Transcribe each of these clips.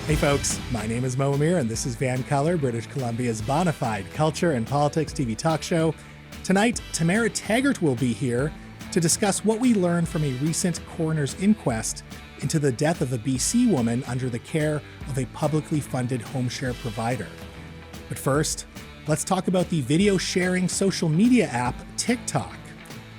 Hey folks, my name is Mo Amir and this is Van Color, British Columbia's bona fide culture and politics TV talk show. Tonight, Tamara Taggart will be here to discuss what we learned from a recent coroner's inquest into the death of a BC woman under the care of a publicly funded home share provider. But first, let's talk about the video sharing social media app TikTok.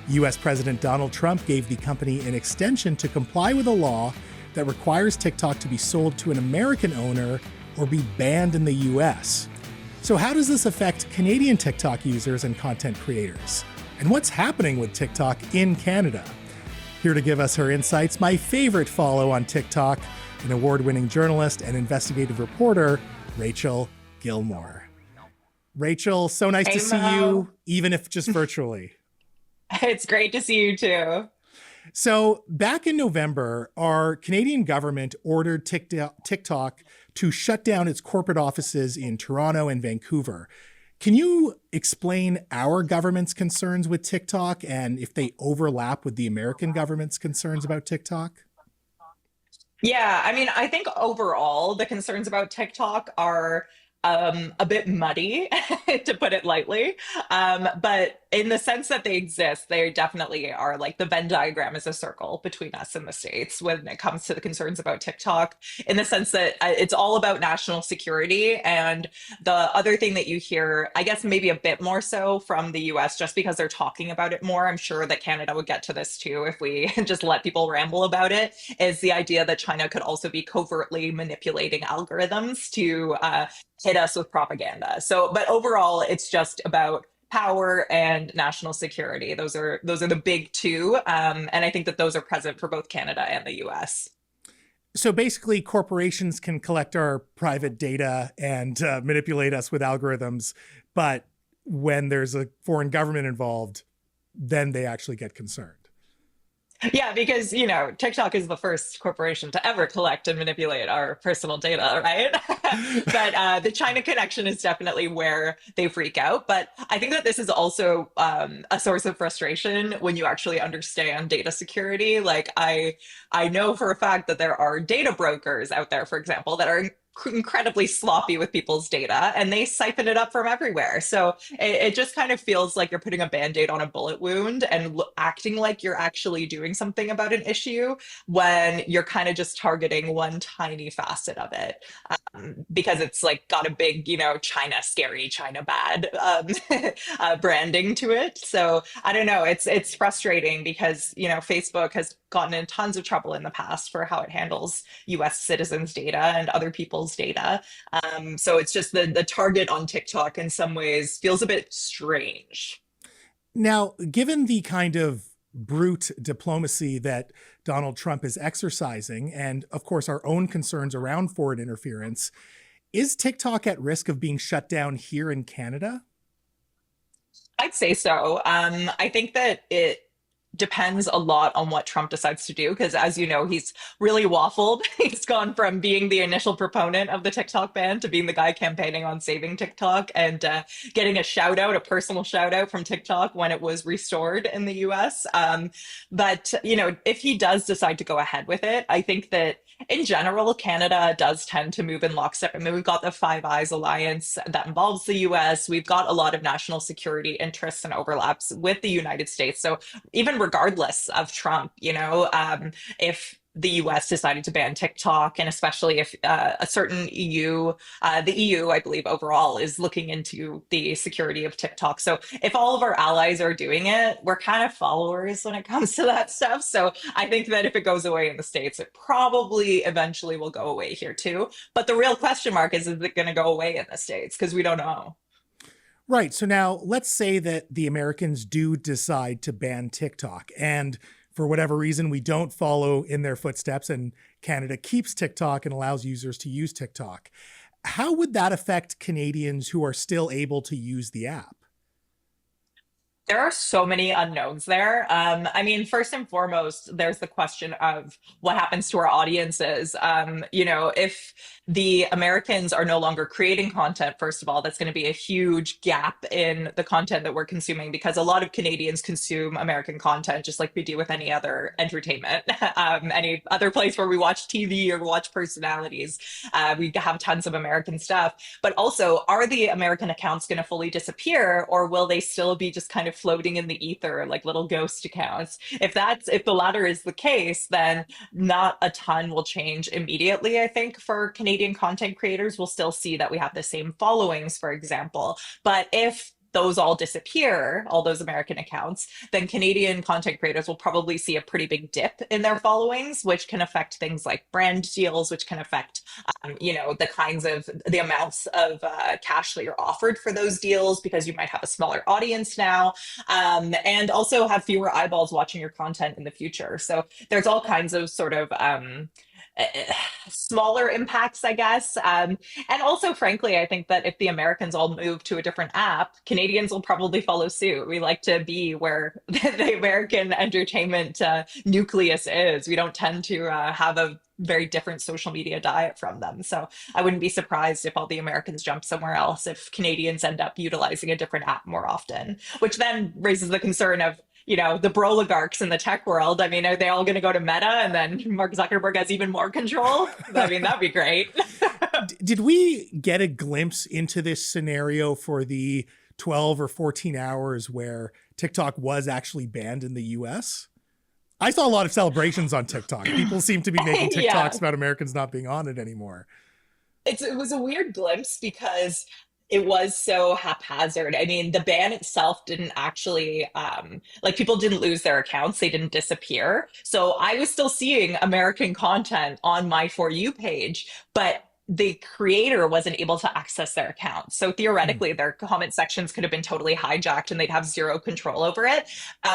US President Donald Trump gave the company an extension to comply with a law that requires TikTok to be sold to an American owner or be banned in the US. So how does this affect Canadian TikTok users and content creators? And what's happening with TikTok in Canada? Here to give us her insights, my favorite follow on TikTok, an award-winning journalist and investigative reporter, Rachel Gilmore. Rachel, so nice to Hey see Mo, you, even if just virtually. it's great to see you too. So back in November, our Canadian government ordered TikTok to shut down its corporate offices in Toronto and Vancouver. Can you explain our government's concerns with TikTok and if they overlap with the American government's concerns about TikTok? Yeah, I mean, I think overall the concerns about TikTok are a bit muddy, to put it lightly. But in the sense that they exist, they definitely are like the Venn diagram is a circle between us and the States when it comes to the concerns about TikTok, in the sense that it's all about national security. And the other thing that you hear, I guess maybe a bit more so from the US, just because they're talking about it more, I'm sure that Canada would get to this too if we just let people ramble about it, is the idea that China could also be covertly manipulating algorithms to hit us with propaganda. So, but overall, it's just about power and national security. Those are the big two, and I think that those are present for both Canada and the U.S. So basically, corporations can collect our private data and manipulate us with algorithms, but when there's a foreign government involved, then they actually get concerned. Yeah, because TikTok is the first corporation to ever collect and manipulate our personal data, right? But the China connection is definitely where they freak out. But I think that this is also a source of frustration when you actually understand data security. Like I know for a fact that there are data brokers out there, for example, that are incredibly sloppy with people's data and they siphon it up from everywhere. So it just kind of feels like you're putting a band-aid on a bullet wound and acting like you're actually doing something about an issue when you're kind of just targeting one tiny facet of it, because it's like got a big, China scary, China bad branding to it. So I don't know. It's frustrating because Facebook has gotten in tons of trouble in the past for how it handles U.S. citizens' data and other people's data. So it's just the target on TikTok in some ways feels a bit strange. Now, given the kind of brute diplomacy that Donald Trump is exercising, and of course our own concerns around foreign interference, is TikTok at risk of being shut down here in Canada? I'd say so. I think that it depends a lot on what Trump decides to do, because as you know, he's really waffled. He's gone from being the initial proponent of the TikTok ban to being the guy campaigning on saving TikTok and getting a shout out, a personal shout out from TikTok when it was restored in the US. But, if he does decide to go ahead with it, I think that in general, Canada does tend to move in lockstep. I mean, we've got the Five Eyes Alliance that involves the US. We've got a lot of national security interests and overlaps with the United States. So even regardless of Trump, if the US decided to ban TikTok, and especially if a certain the EU, I believe overall, is looking into the security of TikTok. So if all of our allies are doing it, we're kind of followers when it comes to that stuff. So I think that if it goes away in the States, it probably eventually will go away here too. But the real question mark is it going to go away in the States? Because we don't know. Right. So now let's say that the Americans do decide to ban TikTok, and for whatever reason, we don't follow in their footsteps and Canada keeps TikTok and allows users to use TikTok. How would that affect Canadians who are still able to use the app? There are so many unknowns there. I mean, first and foremost, there's the question of what happens to our audiences. If the Americans are no longer creating content, first of all, that's going to be a huge gap in the content that we're consuming because a lot of Canadians consume American content just like we do with any other entertainment, any other place where we watch TV or watch personalities. We have tons of American stuff. But also, are the American accounts going to fully disappear, or will they still be just kind of floating in the ether like little ghost accounts? If the latter is the case, then not a ton will change immediately. I think for Canadian content creators, we'll still see that we have the same followings, for example. But if those all disappear, all those American accounts, then Canadian content creators will probably see a pretty big dip in their followings, which can affect things like brand deals, which can affect, the kinds of the amounts of cash that you're offered for those deals because you might have a smaller audience now, and also have fewer eyeballs watching your content in the future. So there's all kinds of sort of smaller impacts, I guess. And also, frankly, I think that if the Americans all move to a different app, Canadians will probably follow suit. We like to be where the American entertainment nucleus is. We don't tend to have a very different social media diet from them. So I wouldn't be surprised if all the Americans jump somewhere else, if Canadians end up utilizing a different app more often, which then raises the concern of, the broligarchs in the tech world. I mean, are they all going to go to Meta and then Mark Zuckerberg has even more control? I mean, that'd be great. Did we get a glimpse into this scenario for the 12 or 14 hours where TikTok was actually banned in the US? I saw a lot of celebrations on TikTok. People seem to be making TikToks about Americans not being on it anymore. It was a weird glimpse because it was so haphazard. I mean, the ban itself didn't actually, people didn't lose their accounts, they didn't disappear. So I was still seeing American content on my For You page, but the creator wasn't able to access their account. So theoretically, their comment sections could have been totally hijacked and they'd have zero control over it.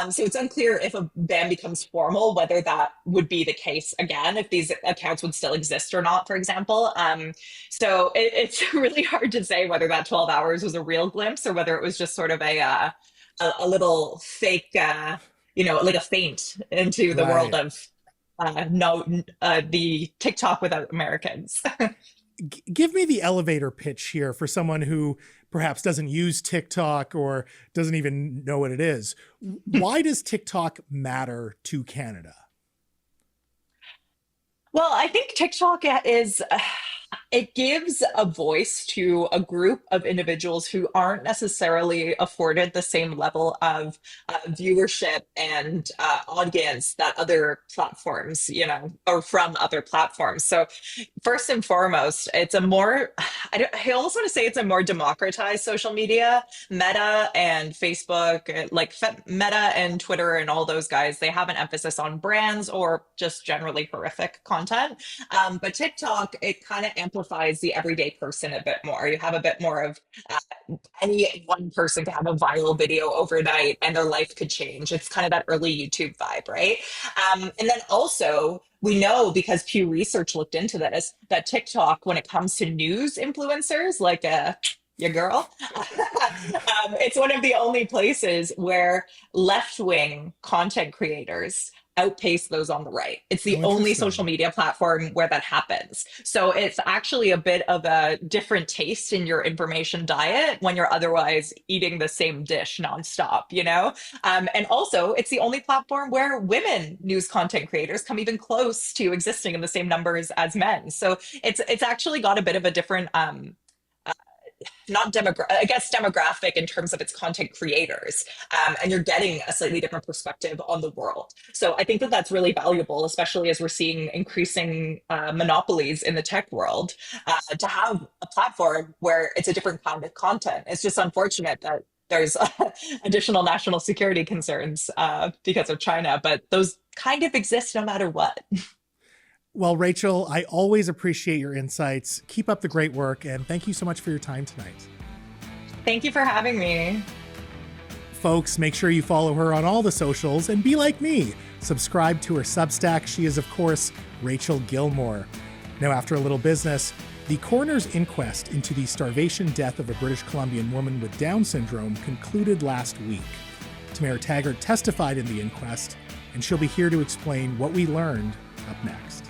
So it's unclear if a ban becomes formal, whether that would be the case again, if these accounts would still exist or not, for example. So it's really hard to say whether that 12 hours was a real glimpse or whether it was just sort of a little fake, like a feint into the world of the TikTok without Americans. Give me the elevator pitch here for someone who perhaps doesn't use TikTok or doesn't even know what it is. Why does TikTok matter to Canada? Well, I think TikTok it gives a voice to a group of individuals who aren't necessarily afforded the same level of viewership and audience that other platforms, or from other platforms. So first and foremost, it's a more, I almost want to say it's a more democratized social media. Meta and Facebook, Meta and Twitter and all those guys, they have an emphasis on brands or just generally horrific content. But TikTok, it kind of amplifies the everyday person a bit more. You have a bit more of any one person could have a viral video overnight and their life could change. It's kind of that early YouTube vibe, right? And then also, we know because Pew Research looked into this, that TikTok, when it comes to news influencers, like your girl, it's one of the only places where left-wing content creators outpace those on the right. It's the only social media platform where that happens. So it's actually a bit of a different taste in your information diet when you're otherwise eating the same dish nonstop, And also, it's the only platform where women news content creators come even close to existing in the same numbers as men. So it's actually got a bit of a different demographic in terms of its content creators, and you're getting a slightly different perspective on the world. So I think that that's really valuable, especially as we're seeing increasing monopolies in the tech world, to have a platform where it's a different kind of content. It's just unfortunate that there's additional national security concerns because of China, but those kind of exist no matter what. Well, Rachel, I always appreciate your insights. Keep up the great work, and thank you so much for your time tonight. Thank you for having me. Folks, make sure you follow her on all the socials and be like me. Subscribe to her Substack. She is, of course, Rachel Gilmore. Now, after a little business, the coroner's inquest into the starvation death of a British Columbian woman with Down syndrome concluded last week. Tamara Taggart testified in the inquest, and she'll be here to explain what we learned up next.